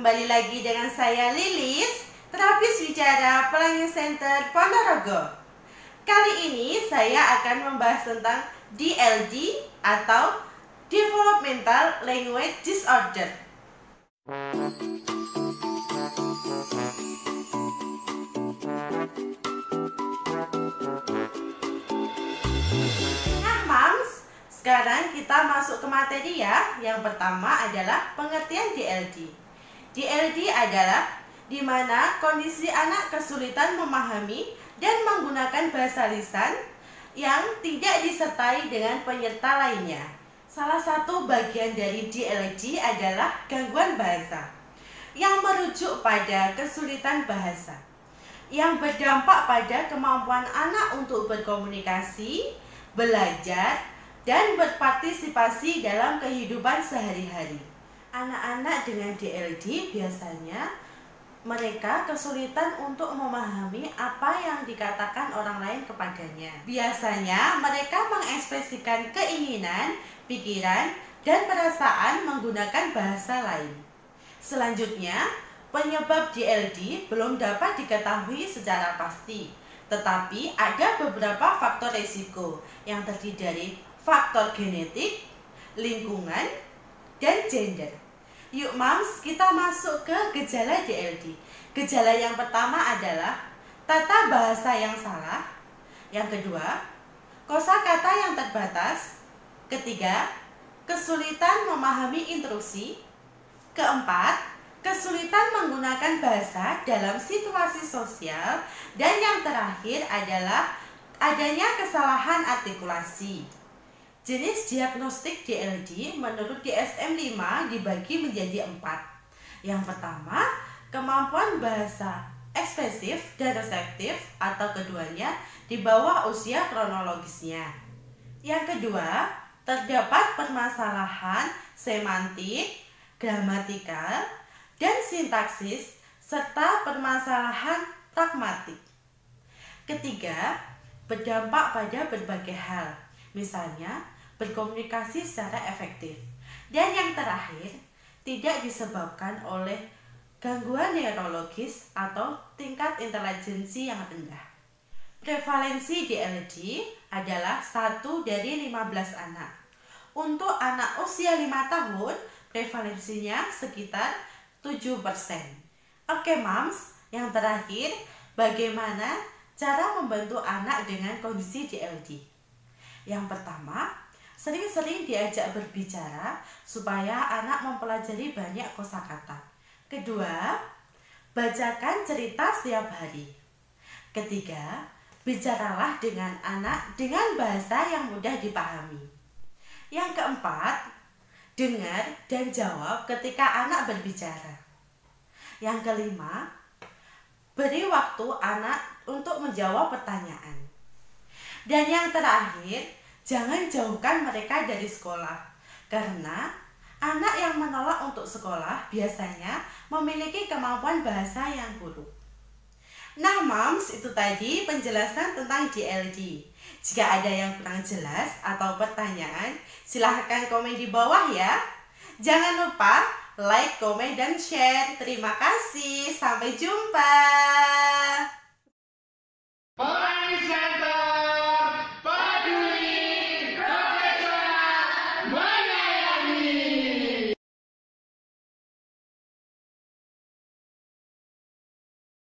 Kembali lagi dengan saya Lilis, terapis bicara Pelangi Center Ponorogo. Kali ini saya akan membahas tentang DLD atau Developmental Language Disorder. Nah, Mams, sekarang kita masuk ke materi ya. Yang pertama adalah pengertian DLD. DLD adalah di mana kondisi anak kesulitan memahami dan menggunakan bahasa lisan yang tidak disertai dengan penyerta lainnya. Salah satu bagian dari DLD adalah gangguan bahasa yang merujuk pada kesulitan bahasa yang berdampak pada kemampuan anak untuk berkomunikasi, belajar, dan berpartisipasi dalam kehidupan sehari-hari. Anak-anak dengan DLD biasanya mereka kesulitan untuk memahami apa yang dikatakan orang lain kepadanya. Biasanya mereka mengekspresikan keinginan, pikiran, dan perasaan menggunakan bahasa lain. Selanjutnya, penyebab DLD belum dapat diketahui secara pasti, tetapi ada beberapa faktor risiko yang terdiri dari faktor genetik, lingkungan, dan gender. Yuk Mams, kita masuk ke gejala DLD. Gejala yang pertama adalah tata bahasa yang salah. Yang kedua, kosakata yang terbatas. Ketiga, kesulitan memahami instruksi. Keempat, kesulitan menggunakan bahasa dalam situasi sosial. Dan yang terakhir adalah adanya kesalahan artikulasi. Jenis diagnostik DLD menurut DSM-5 dibagi menjadi 4. Yang pertama, kemampuan bahasa ekspresif dan reseptif atau keduanya di bawah usia kronologisnya. Yang kedua, terdapat permasalahan semantik, gramatikal, dan sintaksis serta permasalahan pragmatik. Ketiga, berdampak pada berbagai hal, misalnya berkomunikasi secara efektif. Dan yang terakhir, tidak disebabkan oleh gangguan neurologis atau tingkat intelijensi yang rendah. Prevalensi DLD adalah 1 dari 15 anak. Untuk anak usia 5 tahun, prevalensinya sekitar 7%. Oke Mams, yang terakhir, bagaimana cara membantu anak dengan kondisi DLD? Yang pertama, sering-sering diajak berbicara supaya anak mempelajari banyak kosakata. Kedua, bacakan cerita setiap hari. Ketiga, bicaralah dengan anak dengan bahasa yang mudah dipahami. Yang keempat, dengar dan jawab ketika anak berbicara. Yang kelima, beri waktu anak untuk menjawab pertanyaan. Dan yang terakhir, jangan jauhkan mereka dari sekolah, karena anak yang menolak untuk sekolah biasanya memiliki kemampuan bahasa yang buruk. Nah Mams, itu tadi penjelasan tentang DLD. Jika ada yang kurang jelas atau pertanyaan, silahkan komen di bawah ya. Jangan lupa like, komen, dan share. Terima kasih, sampai jumpa. Pelangi Center.